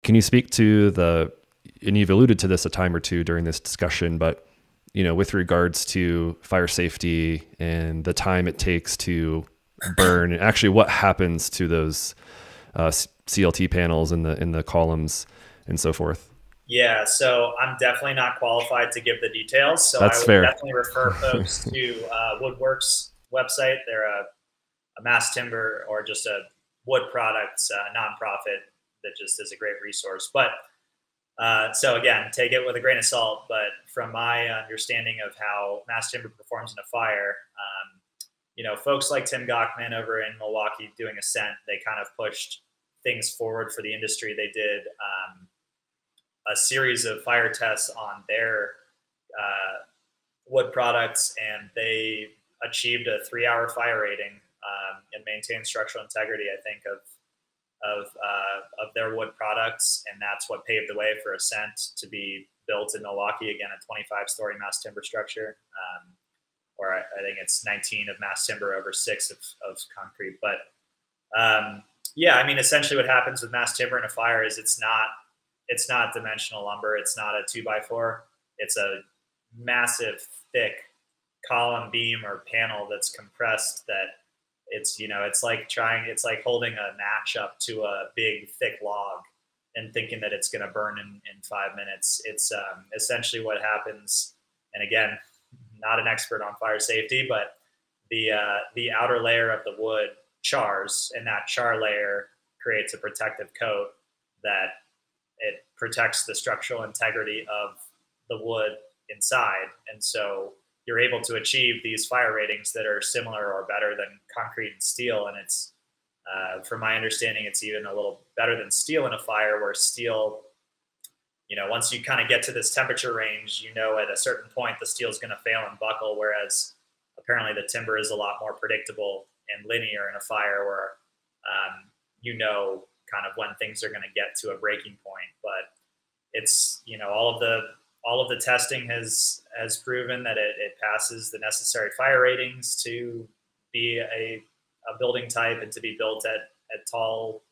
can you speak to and you've alluded to this a time or two during this discussion, but with regards to fire safety and the time it takes to burn, and actually what happens to those CLT panels in the columns and so forth? Yeah, so I'm definitely not qualified to give the details. So That's I would fair. definitely refer folks to Woodworks website. They're a mass timber or just a wood products nonprofit that just is a great resource. But so again, take it with a grain of salt. But from my understanding of how mass timber performs in a fire, folks like Tim Gochman over in Milwaukee doing Ascent, they kind of pushed things forward for the industry. They did a series of fire tests on their wood products, and they achieved a 3-hour fire rating and maintained structural integrity, I think, of their wood products. And that's what paved the way for Ascent to be built in Milwaukee, again, a 25-story mass timber structure, or I think it's 19 of mass timber over 6 of concrete. But yeah, I mean, essentially what happens with mass timber in a fire is it's not dimensional lumber. It's not a 2x4. It's a massive, thick column, beam, or panel that's compressed. That it's like holding a match up to a big, thick log and thinking that it's going to burn in 5 minutes. It's essentially what happens. And again, not an expert on fire safety, but the outer layer of the wood chars, and that char layer creates a protective coat that it protects the structural integrity of the wood inside. And so you're able to achieve these fire ratings that are similar or better than concrete and steel. And it's, from my understanding, it's even a little better than steel in a fire, where steel, once you kind of get to this temperature range, at a certain point the steel is going to fail and buckle, whereas apparently the timber is a lot more predictable and linear in a fire, where kind of when things are going to get to a breaking point. But it's, all of the testing has proven that it passes the necessary fire ratings to be a building type and to be built at tall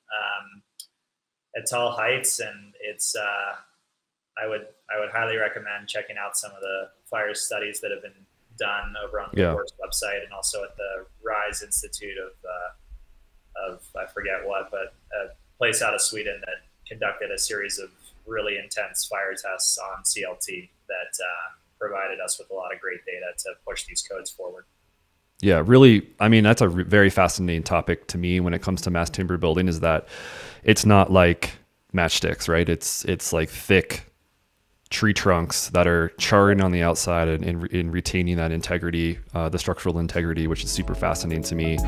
heights. And it's I would highly recommend checking out some of the fire studies that have been done over on the Woodworks website, and also at the Rise Institute of I forget what, but a place out of Sweden that conducted a series of really intense fire tests on CLT that provided us with a lot of great data to push these codes forward. Yeah, really. I mean, that's a very fascinating topic to me when it comes to mass timber building, is that it's not like matchsticks, right? It's like thick tree trunks that are charring on the outside and retaining that integrity, the structural integrity, which is super fascinating to me.